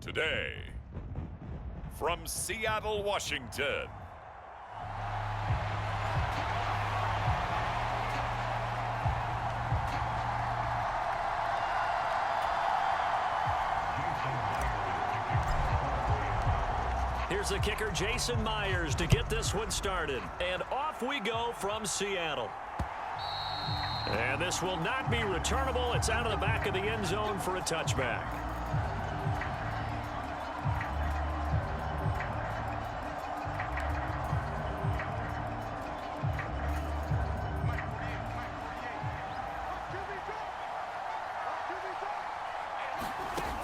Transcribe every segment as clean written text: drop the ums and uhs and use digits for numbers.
Today, from Seattle, Washington, here's the kicker, Jason Myers, to get this one started. And off we go from Seattle. And this will not be returnable. It's out of the back of the end zone for a touchback.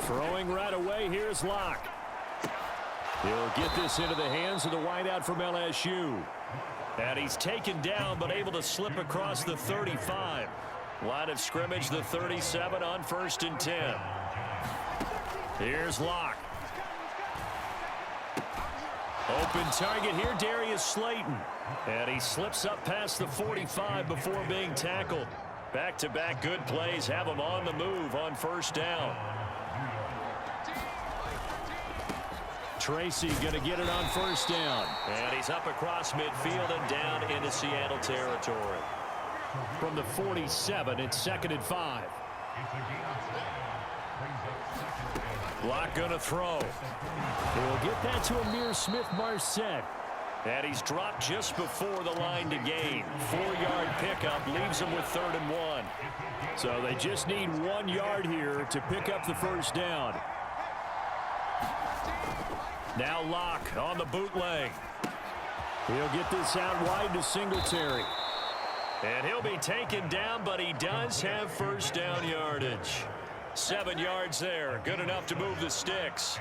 Throwing right away, here's Locke. He'll get this into the hands of the wideout from LSU. And he's taken down, but able to slip across the 35. Line of scrimmage, the 37 on 1st and 10. Here's Locke. Open target here, Darius Slayton. And he slips up past the 45 before being tackled. Back-to-back good plays have him on the move on 1st down. Tracy going to get it on 1st down. And he's up across midfield and down into Seattle territory. From the 47, it's 2nd and 5. Locke going to throw. He'll get that to Amir Smith-Marset. And he's dropped just before the line to gain. 4-yard pickup leaves him with 3rd and 1. So they just need 1 yard here to pick up the 1st down. Now Locke on the bootleg. He'll get this out wide to Singletary. And he'll be taken down, but he does have 1st down yardage. 7 yards there. Good enough to move the sticks.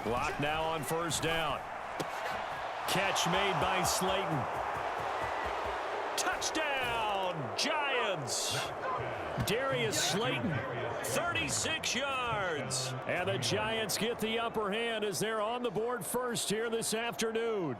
Locke now on 1st down. Catch made by Slayton. Touchdown, Giants! Darius Slayton, 36 yards. And the Giants get the upper hand as they're on the board first here this afternoon.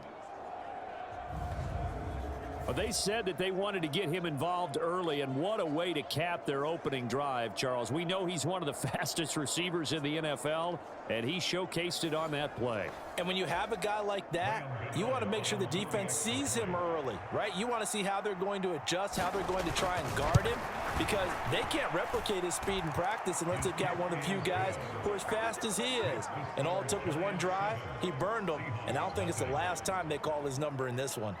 Well, they said that they wanted to get him involved early, and what a way to cap their opening drive, Charles. We know he's one of the fastest receivers in the NFL, and he showcased it on that play. And when you have a guy like that, you want to make sure the defense sees him early, right? You want to see how they're going to adjust, how they're going to try and guard him, because they can't replicate his speed in practice unless they've got one of the few guys who are as fast as he is. And all it took was 1 drive. He burned them, and I don't think it's the last time they call his number in this one.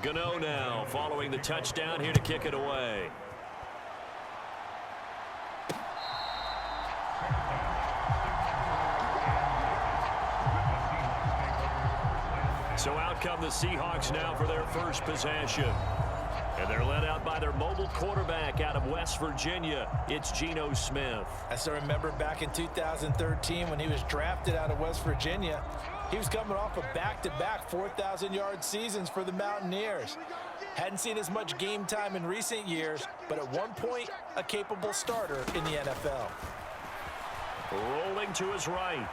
Gano now following the touchdown here to kick it away. So out come the Seahawks now for their first possession. And they're led out by their mobile quarterback out of West Virginia. It's Geno Smith. As I remember back in 2013 when he was drafted out of West Virginia, he was coming off of back-to-back 4,000-yard seasons for the Mountaineers. Hadn't seen as much game time in recent years, but at one point, a capable starter in the NFL. Rolling to his right.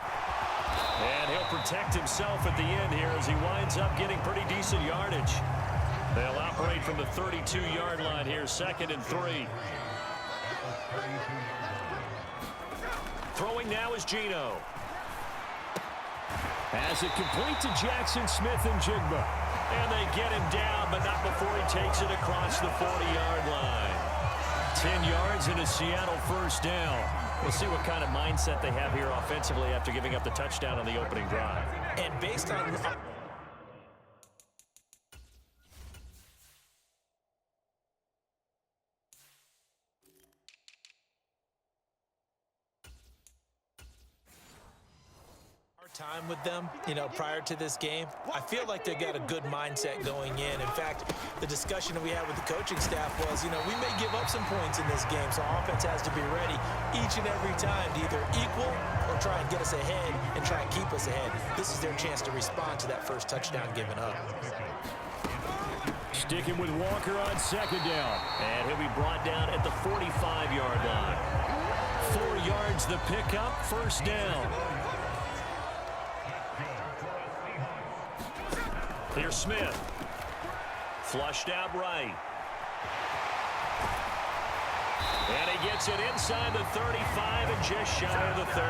And he'll protect himself at the end here as he winds up getting pretty decent yardage. They'll operate from the 32-yard line here, 2nd and 3. Throwing now is Geno. Has it complete to Jackson Smith-Njigba. And they get him down, but not before he takes it across the 40-yard line. 10 yards and a Seattle 1st down. We'll see what kind of mindset they have here offensively after giving up the touchdown on the opening drive. And based on time with them, prior to this game, I feel like they got a good mindset going in. In fact, the discussion that we had with the coaching staff was, we may give up some points in this game, so offense has to be ready each and every time to either equal or try and get us ahead and try and keep us ahead. This is their chance to respond to that first touchdown given up. Sticking with Walker on second down. And he'll be brought down at the 45-yard line. 4 yards the pickup, first down. Here's Smith. Flushed out right. And he gets it inside the 35 and just shy of the 30.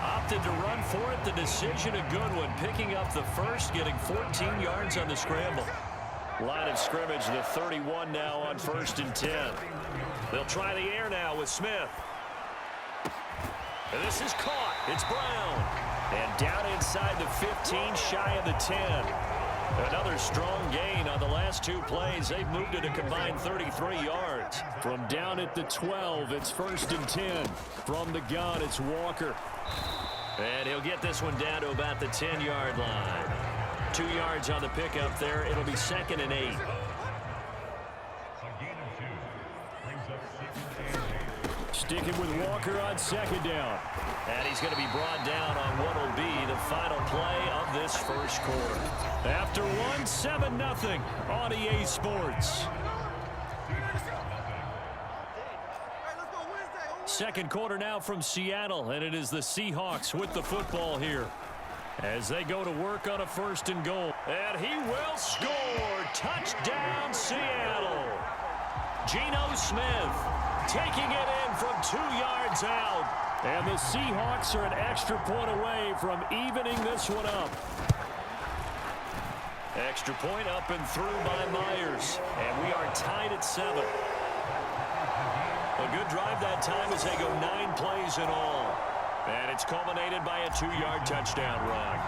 Opted to run for it. The decision a good one. Picking up the first, getting 14 yards on the scramble. Line of scrimmage, the 31 now on 1st and 10. They'll try the air now with Smith. And this is caught. It's Brown. And down inside the 15, shy of the 10. Another strong gain on the last 2 plays. They've moved it a combined 33 yards. From down at the 12, it's 1st and 10. From the gun, it's Walker. And he'll get this one down to about the 10-yard line. 2 yards on the pickup there. It'll be 2nd and 8. Sticking with Walker on second down. And he's going to be brought down on what will be the final play of this first quarter. After one, 7-0 on EA Sports. Second quarter now from Seattle, and it is the Seahawks with the football here as they go to work on a 1st and goal. And he will score. Touchdown, Seattle. Geno Smith taking it in from 2 yards out. And the Seahawks are an extra point away from evening this one up. Extra point up and through by Myers. And we are tied at 7. A good drive that time as they go 9 plays in all. And it's culminated by a 2-yard touchdown run.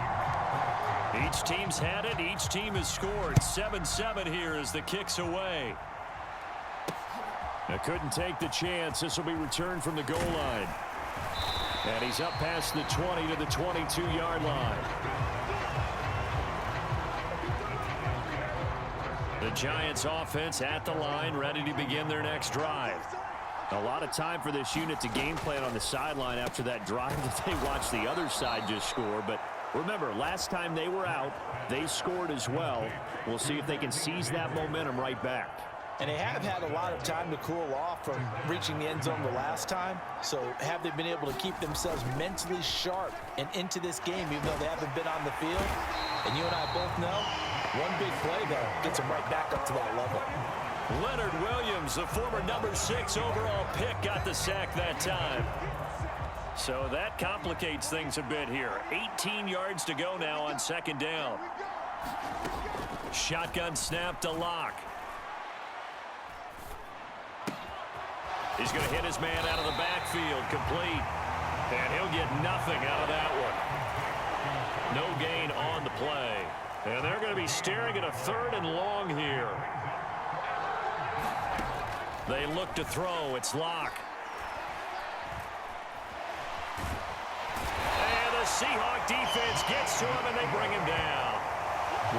Each team's had it. Each team has scored. 7-7 here as the kick's away. They couldn't take the chance. This will be returned from the goal line. And he's up past the 20 to the 22-yard line. The Giants offense at the line, ready to begin their next drive. A lot of time for this unit to game plan on the sideline after that drive that they watched the other side just score. But remember, last time they were out, they scored as well. We'll see if they can seize that momentum right back. And they have had a lot of time to cool off from reaching the end zone the last time. So have they been able to keep themselves mentally sharp and into this game, even though they haven't been on the field? And you and I both know, one big play, though, gets them right back up to that level. Leonard Williams, the former number 6 overall pick, got the sack that time. So that complicates things a bit here. 18 yards to go now on 2nd down. Shotgun snap to Locke. He's going to hit his man out of the backfield, complete. And he'll get nothing out of that one. No gain on the play. And they're going to be staring at a 3rd and long here. They look to throw. It's Locke. And the Seahawk defense gets to him, and they bring him down.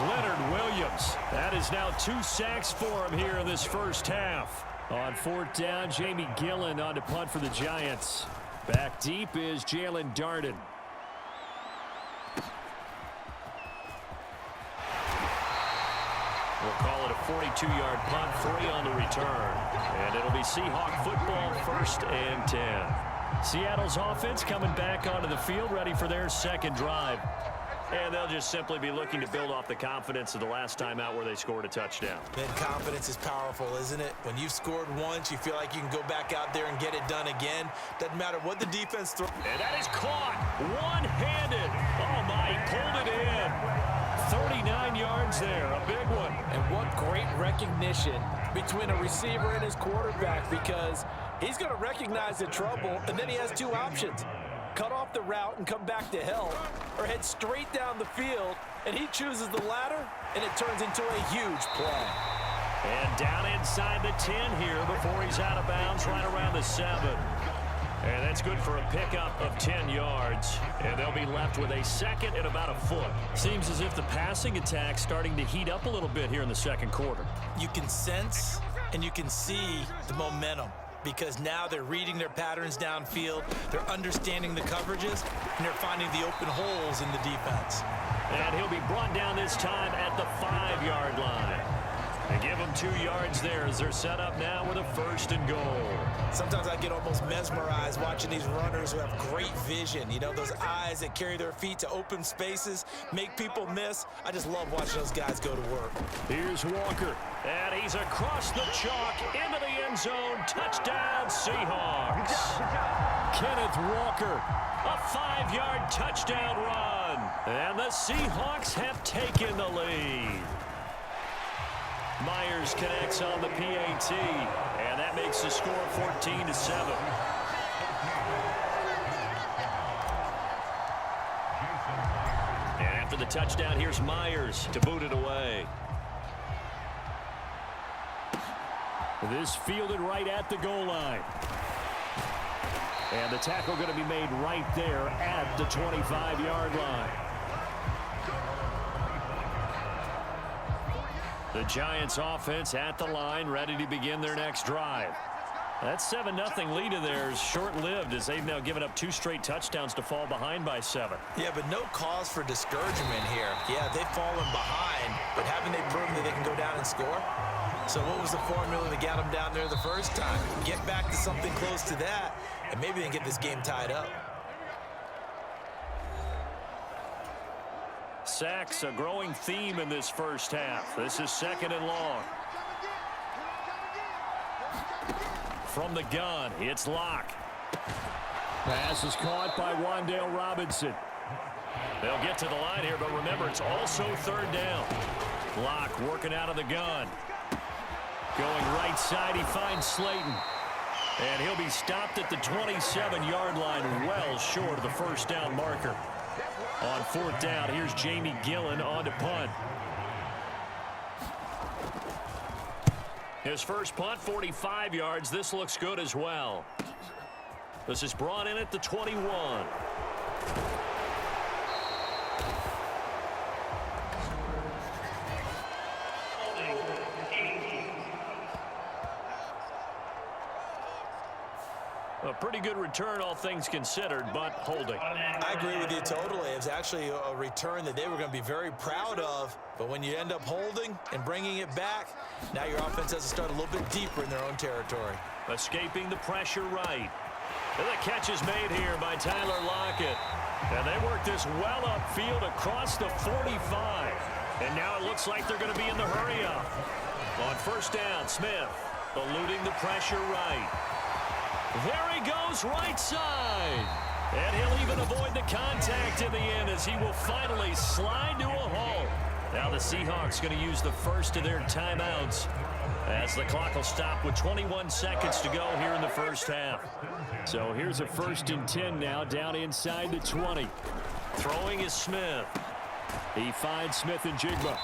Leonard Williams. That is now 2 sacks for him here in this first half. On 4th down, Jamie Gillen on to punt for the Giants. Back deep is Jalen Darden. We'll call it a 42-yard punt, 3 on the return. And it'll be Seahawk football, 1st and 10. Seattle's offense coming back onto the field, ready for their second drive. And they'll just simply be looking to build off the confidence of the last time out where they scored a touchdown. Man, confidence is powerful, isn't it? When you've scored once, you feel like you can go back out there and get it done again. Doesn't matter what the defense throws. And that is caught one-handed. Oh, my, he pulled it in. 39 yards there, a big one. And what great recognition between a receiver and his quarterback, because he's going to recognize the trouble, and then he has 2 options. Cut off the route and come back to help, or head straight down the field, and he chooses the latter, and it turns into a huge play. And down inside the 10 here before he's out of bounds, right around the 7. And that's good for a pickup of 10 yards. And they'll be left with a 2nd and about a foot. Seems as if the passing attack's starting to heat up a little bit here in the second quarter. You can sense and you can see the momentum, because now they're reading their patterns downfield, they're understanding the coverages, and they're finding the open holes in the defense. And he'll be brought down this time at the 5-yard line. They give them 2 yards there as they're set up now with a 1st and goal. Sometimes I get almost mesmerized watching these runners who have great vision. You know, those eyes that carry their feet to open spaces, make people miss. I just love watching those guys go to work. Here's Walker, and he's across the chalk into the end zone. Touchdown, Seahawks. Kenneth Walker, a 5-yard touchdown run. And the Seahawks have taken the lead. Myers connects on the PAT, and that makes the score 14-7. And after the touchdown, here's Myers to boot it away. This fielded right at the goal line. And the tackle going to be made right there at the 25-yard line. The Giants offense at the line, ready to begin their next drive. That 7-0 lead of theirs short-lived as they've now given up 2 straight touchdowns to fall behind by 7. Yeah, but no cause for discouragement here. Yeah, they've fallen behind, but haven't they proven that they can go down and score? So what was the formula that got them down there the first time? Get back to something close to that, and maybe they can get this game tied up. Sacks, a growing theme in this first half. This is 2nd and long. From the gun, it's Locke. Pass is caught by Wan'Dale Robinson. They'll get to the line here, but remember, it's also 3rd down. Locke working out of the gun. Going right side, he finds Slayton. And he'll be stopped at the 27-yard line, well short of the 1st down marker. On 4th down, here's Jamie Gillen on to punt. His first punt, 45 yards. This looks good as well. This is brought in at the 21. A pretty good return, all things considered, but holding. I agree with you totally. It was actually a return that they were going to be very proud of. But when you end up holding and bringing it back, now your offense has to start a little bit deeper in their own territory. Escaping the pressure right. And the catch is made here by Tyler Lockett. And they work this well upfield across the 45. And now it looks like they're going to be in the hurry-up. On 1st down, Smith eluding the pressure right. There he goes right side. And he'll even avoid the contact in the end as he will finally slide to a halt. Now the Seahawks going to use the first of their timeouts as the clock will stop with 21 seconds to go here in the first half. So here's a 1st and 10 now down inside the 20. Throwing is Smith. He finds Smith and Jigba.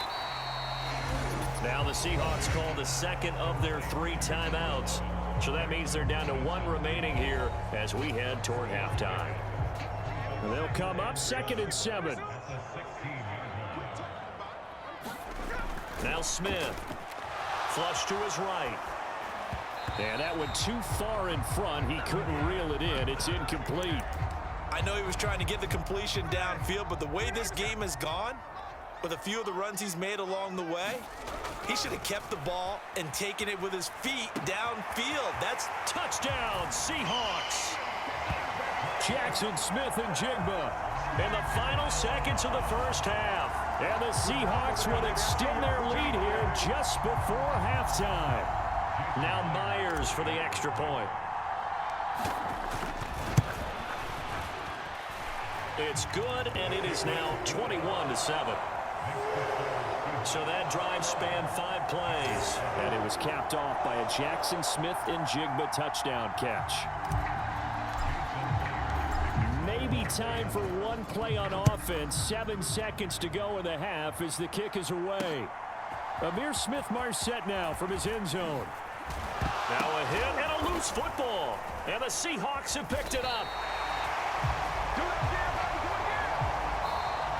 Now the Seahawks call the 2nd of their 3 timeouts. So that means they're down to 1 remaining here as we head toward halftime. And they'll come up 2nd and 7. Now Smith. Flush to his right. And that went too far in front. He couldn't reel it in. It's incomplete. I know he was trying to get the completion downfield, but the way this game has gone, with a few of the runs he's made along the way, he should have kept the ball and taken it with his feet downfield. That's touchdown, Seahawks. Jackson Smith and Jigba in the final seconds of the first half. And the Seahawks will extend their lead here just before halftime. Now Myers for the extra point. It's good, and it is now 21-7. So that drive spanned 5 plays. And it was capped off by a Jackson Smith and Jigba touchdown catch. Maybe time for 1 play on offense. 7 seconds to go in the half as the kick is away. Amir Smith-Marset now from his end zone. Now a hit and a loose football. And the Seahawks have picked it up.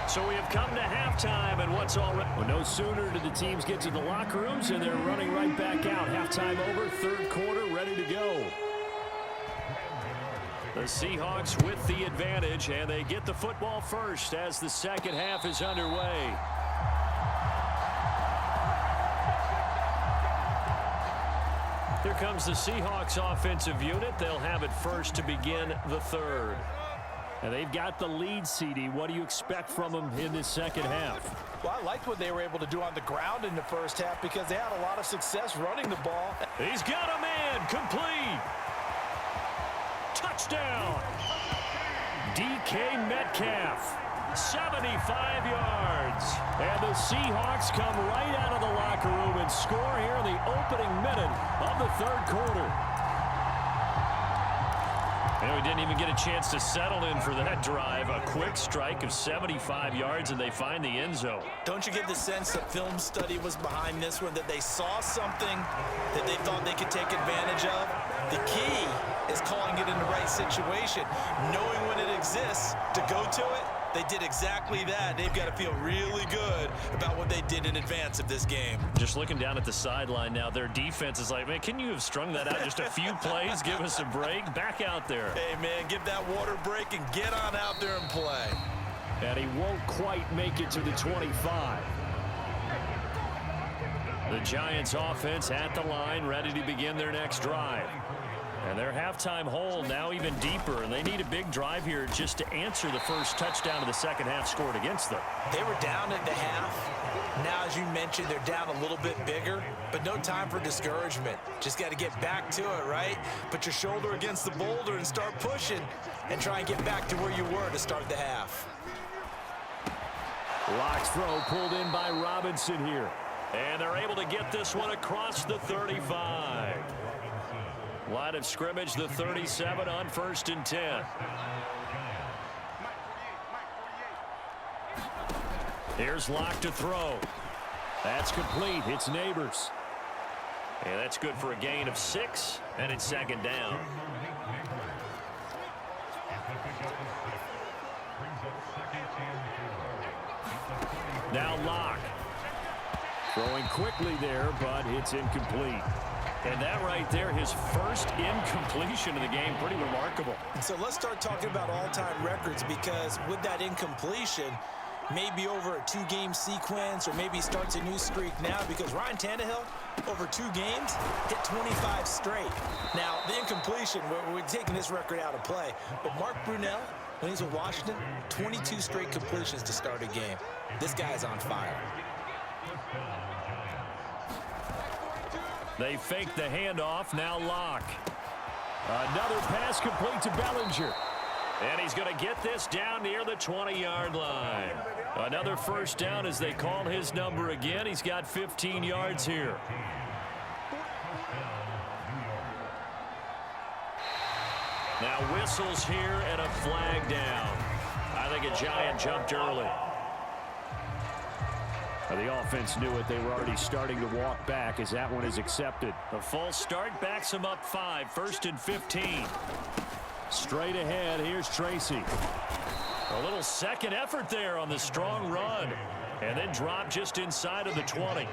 So we have come to halftime, and what's already... Well, no sooner did the teams get to the locker rooms, and they're running right back out. Halftime over, 3rd quarter, ready to go. The Seahawks with the advantage, and they get the football first as the second half is underway. Here comes the Seahawks offensive unit. They'll have it first to begin the third. And they've got the lead, CD. What do you expect from them in this second half? Well, I liked what they were able to do on the ground in the first half because they had a lot of success running the ball. He's got a man. Complete. Touchdown. DK Metcalf. 75 yards. And the Seahawks come right out of the locker room and score here in the opening minute of the third quarter. And we didn't even get a chance to settle in for that drive. A quick strike of 75 yards, and they find the end zone. Don't you get the sense that film study was behind this one, that they saw something that they thought they could take advantage of? The key is calling it in the right situation, knowing when it exists to go to it. They did exactly that. They've got to feel really good about what they did in advance of this game. Just looking down at the sideline now, their defense is like, man, can you have strung that out just a few plays? Give us a break. Back out there. Hey, man, give that water break and get on out there and play. And he won't quite make it to the 25. The Giants offense at the line, ready to begin their next drive. And their halftime hole now even deeper, and they need a big drive here just to answer the first touchdown of the second half scored against them. They were down at the half. Now, as you mentioned, they're down a little bit bigger, but no time for discouragement. Just got to get back to it, right? Put your shoulder against the boulder and start pushing and try and get back to where you were to start the half. Lock's throw pulled in by Robinson here. And they're able to get this one across the 35. Line of scrimmage, the 37 on 1st and 10. Here's Lock to throw. That's complete. It's Neighbors. And that's good for a gain of 6, and it's second down. Now Lock. Throwing quickly there, but it's incomplete. And that right there, his first incompletion of the game, pretty remarkable. So let's start talking about all-time records, because with that incompletion, maybe over a 2-game sequence, or maybe starts a new streak now, because Ryan Tannehill, over 2 games, hit 25 straight. Now, the incompletion, we're taking this record out of play, but Mark Brunell, when he's with Washington, 22 straight completions to start a game. This guy's on fire. They fake the handoff. Now Lock. Another pass complete to Bellinger. And he's going to get this down near the 20-yard line. Another first down as they call his number again. He's got 15 yards here. Now whistles here and a flag down. I think a Giant jumped early. The offense knew it. They were already starting to walk back as that one is accepted. A false start backs him up 5. 1st and 15. Straight ahead, here's Tracy. A little second effort there on the strong run. And then drop just inside of the 20.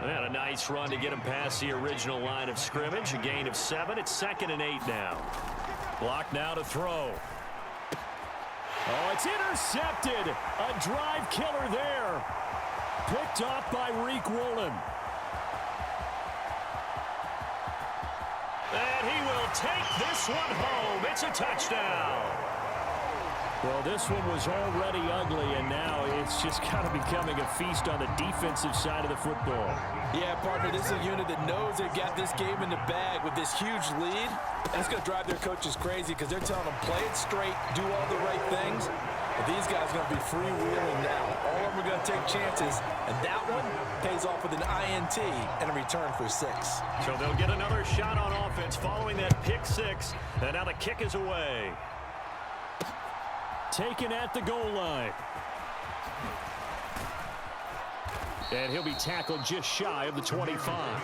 And a nice run to get him past the original line of scrimmage. A gain of 7. It's 2nd and 8 now. Block now to throw. Oh, it's intercepted. A drive killer there. Picked off by Reek Woolen. And he will take this one home. It's a touchdown. Well, this one was already ugly, and now it's just kind of becoming a feast on the defensive side of the football. Yeah, partner, this is a unit that knows they've got this game in the bag with this huge lead. And it's going to drive their coaches crazy because they're telling them, play it straight, do all the right things. But these guys are going to be freewheeling now. All of them are going to take chances, and that one pays off with an INT and a return for 6. So they'll get another shot on offense following that pick 6, and now the kick is away. Taken at the goal line. And he'll be tackled just shy of the 25.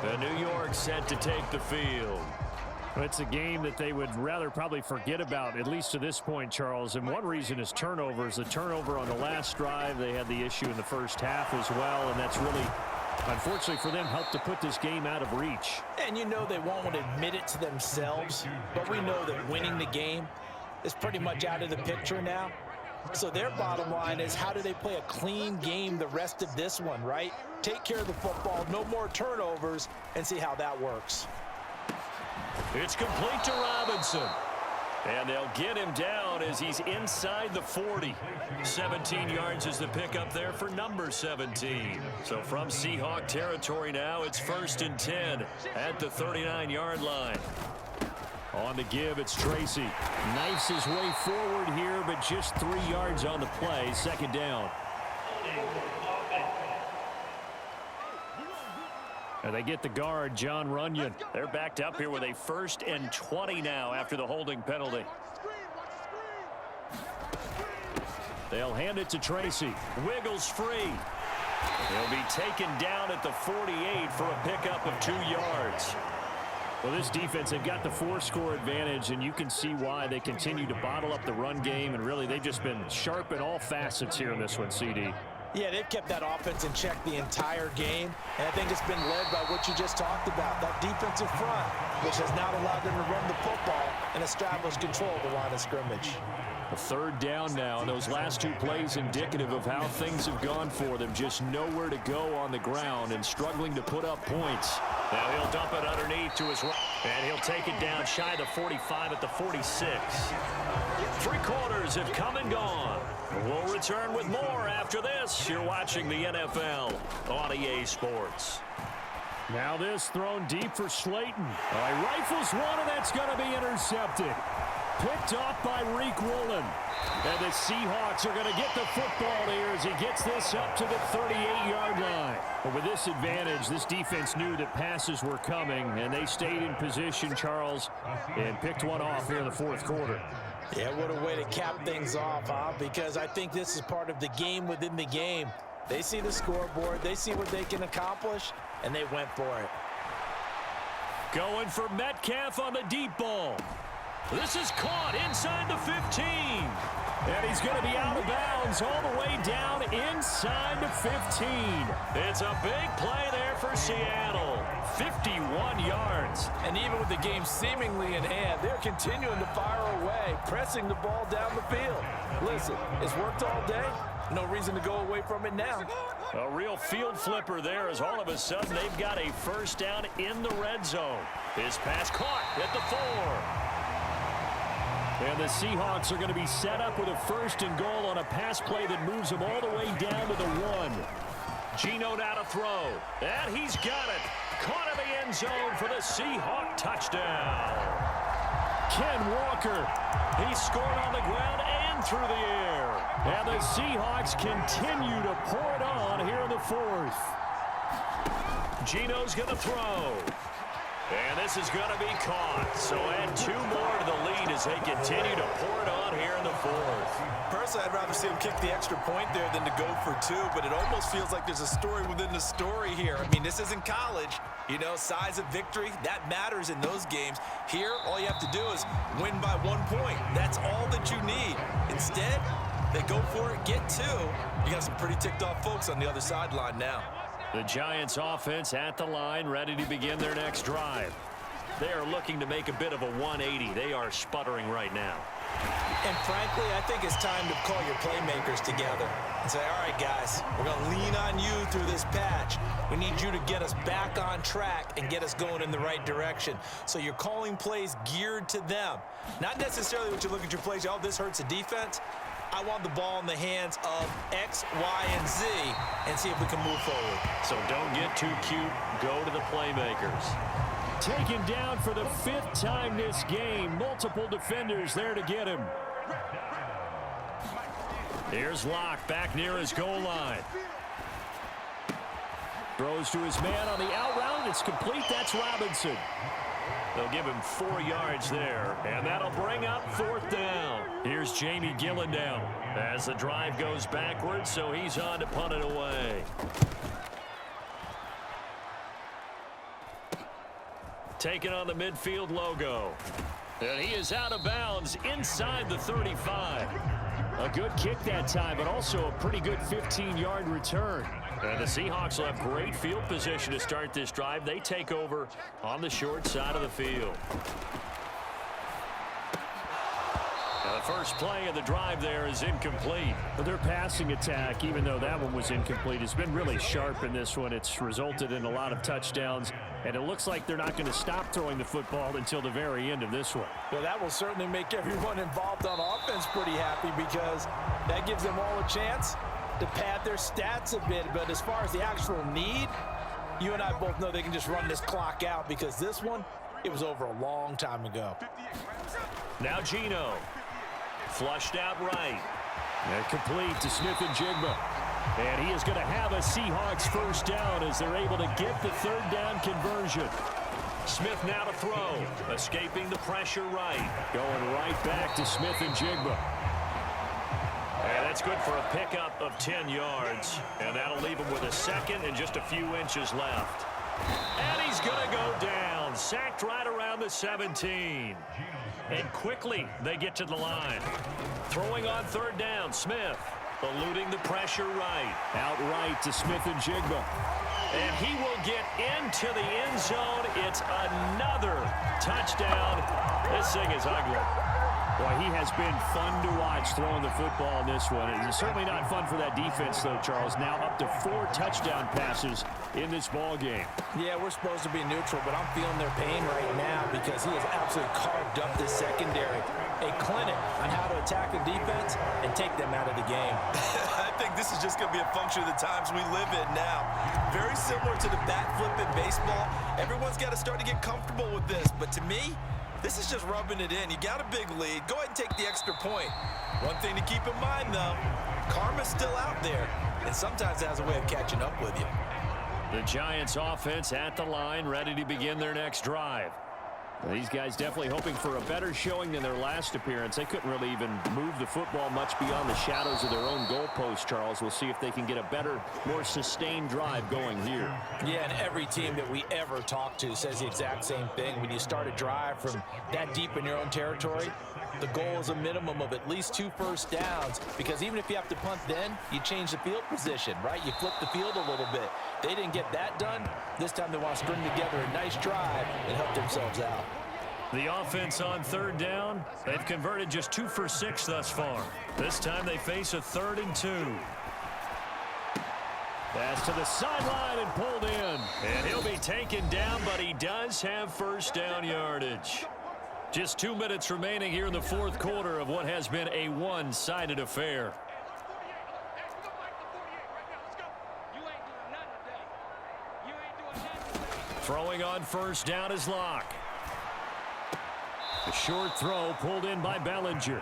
The New York set to take the field. It's a game that they would rather probably forget about, at least to this point, Charles. And one reason is turnovers. The turnover on the last drive, they had the issue in the first half as well, and that's really, unfortunately for them, helped to put this game out of reach. And you know they won't want to admit it to themselves, but we know that winning the game is pretty much out of the picture now. So their bottom line is, how do they play a clean game the rest of this one, right? Take care of the football, no more turnovers, and see how that works. It's complete to Robinson. And they'll get him down as he's inside the 40. 17 yards is the pickup there for number 17. So from Seahawk territory now, it's 1st and 10 at the 39-yard line. On the give, it's Tracy. Knifes his way forward here, but just 3 yards on the play. 2nd down. And they get the guard, John Runyon. They're backed up here with a 1st and 20 now after the holding penalty. They'll hand it to Tracy. Wiggles free. He'll be taken down at the 48 for a pickup of 2 yards. Well, this defense, they've got the 4-score advantage, and you can see why they continue to bottle up the run game, and really they've just been sharp in all facets here in this one, CD. Yeah, they've kept that offense in check the entire game, and I think it's been led by what you just talked about, that defensive front, which has now allowed them to run the football and establish control of the line of scrimmage. A 3rd down now, and those last 2 plays indicative of how things have gone for them. Just nowhere to go on the ground and struggling to put up points. Now he'll dump it underneath to his right, and he'll take it down shy of the 45 at the 46. 3 quarters have come and gone. We'll return with more after this. You're watching the NFL on EA Sports. Now this thrown deep for Slayton. He rifles one, and that's going to be intercepted. Picked off by Reek Woolen. And the Seahawks are going to get the football here as he gets this up to the 38-yard line. But with this advantage, this defense knew that passes were coming, and they stayed in position, Charles, and picked one off here in the 4th quarter. Yeah, what a way to cap things off, huh? Because I think this is part of the game within the game. They see the scoreboard, they see what they can accomplish, and they went for it. Going for Metcalf on the deep ball. This is caught inside the 15. And he's going to be out of bounds all the way down inside the 15. It's a big play there for Seattle. 51 yards. And even with the game seemingly in hand, they're continuing to fire away, pressing the ball down the field. Listen, it's worked all day. No reason to go away from it now. A real field flipper there as all of a sudden they've got a 1st down in the red zone. His pass caught at the 4. And the Seahawks are going to be set up with a 1st and goal on a pass play that moves them all the way down to the 1. Geno now to throw. And he's got it. Caught in the end zone for the Seahawk touchdown. Ken Walker. He scored on the ground and through the air. And the Seahawks continue to pour it on here in the 4th. Geno's going to throw. And this is going to be caught. So add 2 more to the lead as they continue to pour it on here in the 4th. Personally, I'd rather see him kick the extra point there than to go for 2, but it almost feels like there's a story within the story here. I mean, this isn't college. You know, size of victory, that matters in those games. Here, all you have to do is win by 1 point. That's all that you need. Instead, they go for it, get 2. You got some pretty ticked off folks on the other sideline now. The Giants offense at the line, ready to begin their next drive. They are looking to make a bit of a 180. They are sputtering right now. And frankly, I think it's time to call your playmakers together and say, all right, guys, we're going to lean on you through this patch. We need you to get us back on track and get us going in the right direction. So you're calling plays geared to them. Not necessarily what you look at your plays, oh, this hurts the defense. I want the ball in the hands of X, Y, and Z and see if we can move forward. So don't get too cute. Go to the playmakers. Taken down for the 5th time this game. Multiple defenders there to get him. Here's Locke back near his goal line. Throws to his man on the out route. It's complete. That's Robinson. They'll give him 4 yards there, and that'll bring up 4th down. Here's Jamie Gillendown as the drive goes backwards, so he's on to punt it away. Taking on the midfield logo. And he is out of bounds inside the 35. A good kick that time, but also a pretty good 15-yard return. And the Seahawks will have great field position to start this drive. They take over on the short side of the field. The first play of the drive there is incomplete. But their passing attack, even though that one was incomplete, has been really sharp in this one. It's resulted in a lot of touchdowns, and it looks like they're not going to stop throwing the football until the very end of this one. Well, that will certainly make everyone involved on offense pretty happy because that gives them all a chance to pad their stats a bit. But as far as the actual need, you and I both know they can just run this clock out because this one, it was over a long time ago. Now Geno. Flushed out right. And complete to Smith and Jigba. And he is going to have a Seahawks first down as they're able to get the third down conversion. Smith now to throw. Escaping the pressure right. Going right back to Smith and Jigba. And that's good for a pickup of 10 yards. And that'll leave him with a second and just a few inches left. And he's going to go down. Sacked right around the 17. And quickly they get to the line. Throwing on third down, Smith. Eluding the pressure right. Outright to Smith and Jigba. And he will get into the end zone. It's another touchdown. This thing is ugly. Boy, he has been fun to watch throwing the football in this one. It's certainly not fun for that defense, though, Charles. Now up to 4 touchdown passes in this ball game. Yeah, we're supposed to be neutral, but I'm feeling their pain right now because he has absolutely carved up this secondary. A clinic on how to attack the defense and take them out of the game. I think this is just going to be a function of the times we live in now. Very similar to the bat flip in baseball. Everyone's got to start to get comfortable with this, but to me, this is just rubbing it in. You got a big lead. Go ahead and take the extra point. One thing to keep in mind, though, karma's still out there, and sometimes it has a way of catching up with you. The Giants offense at the line, ready to begin their next drive. These guys definitely hoping for a better showing than their last appearance. They couldn't really even move the football much beyond the shadows of their own goalpost, Charles. We'll see if they can get a better, more sustained drive going here. Yeah, and every team that we ever talk to says the exact same thing. When you start a drive from that deep in your own territory, the goal is a minimum of at least 2 first downs, because even if you have to punt then, you change the field position, right? You flip the field a little bit. They didn't get that done. This time they want to string together a nice drive and help themselves out. The offense on third down, they've converted just 2 for 6 thus far. This time they face a 3rd and 2. Pass to the sideline and pulled in. And he'll be taken down, but he does have first down yardage. Just 2 minutes remaining here in the 4th quarter of what has been a one-sided affair. Throwing on first down is Locke. A short throw pulled in by Bellinger.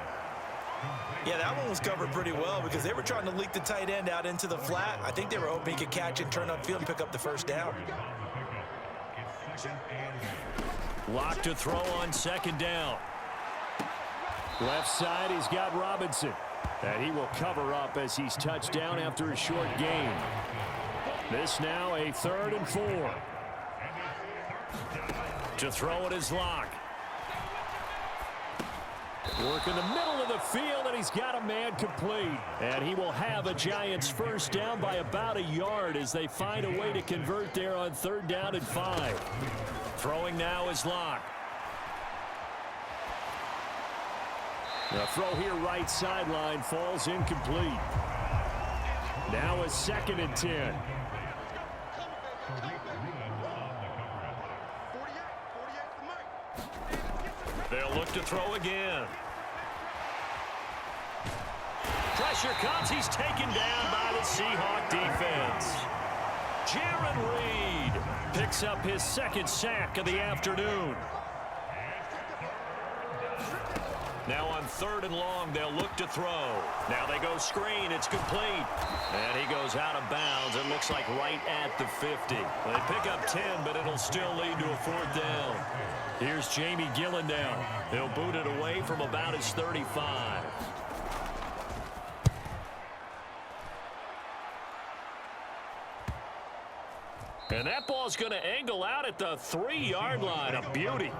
Yeah, that one was covered pretty well because they were trying to leak the tight end out into the flat. I think they were hoping he could catch it, turn upfield, and pick up the first down. Locke to throw on 2nd down. Left side, he's got Robinson. And he will cover up as he's touched down after a short gain. This now a 3rd and 4. To throw it is Locke. Work in the middle of the field, and he's got a man complete. And he will have a Giants first down by about a yard as they find a way to convert there on 3rd down and 5. Throwing now is Locke. The throw here right sideline falls incomplete. Now a 2nd and 10. They'll look to throw again. Pressure comes. He's taken down by the Seahawk defense. Jaron Reed picks up his 2nd sack of the afternoon. Now on 3rd and long, they'll look to throw. Now they go screen. It's complete. And he goes out of bounds. It looks like right at the 50. They pick up 10, but it'll still lead to a 4th down. Here's Jamie Gillen down. He'll boot it away from about his 35. And that ball's going to angle out at the 3-yard line. A beauty.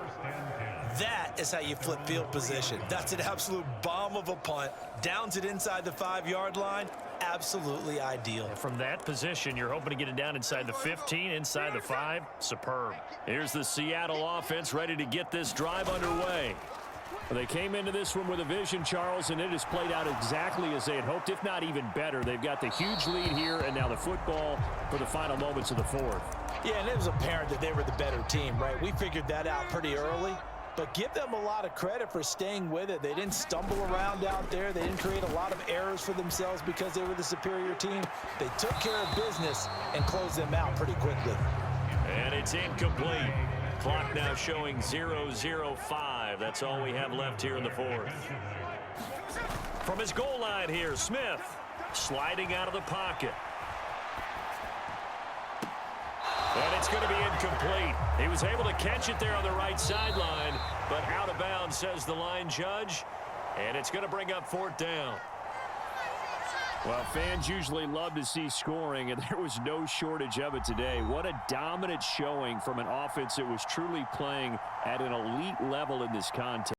That is how you flip field position. That's an absolute bomb of a punt. Downs it inside the 5-yard line. Absolutely ideal. From that position, you're hoping to get it down inside the 15, inside the 5. Superb. Here's the Seattle offense ready to get this drive underway. They came into this one with a vision, Charles, and it has played out exactly as they had hoped, if not even better. They've got the huge lead here, and now the football for the final moments of the fourth. Yeah, and it was apparent that they were the better team, right? We figured that out pretty early. But give them a lot of credit for staying with it. They didn't stumble around out there. They didn't create a lot of errors for themselves because they were the superior team. They took care of business and closed them out pretty quickly. And it's incomplete. Clock now showing 0:05. That's all we have left here in the fourth. From his goal line here, Smith sliding out of the pocket. And it's going to be incomplete. He was able to catch it there on the right sideline, but out of bounds, says the line judge. And it's going to bring up fourth down. Well, fans usually love to see scoring, and there was no shortage of it today. What a dominant showing from an offense that was truly playing at an elite level in this contest.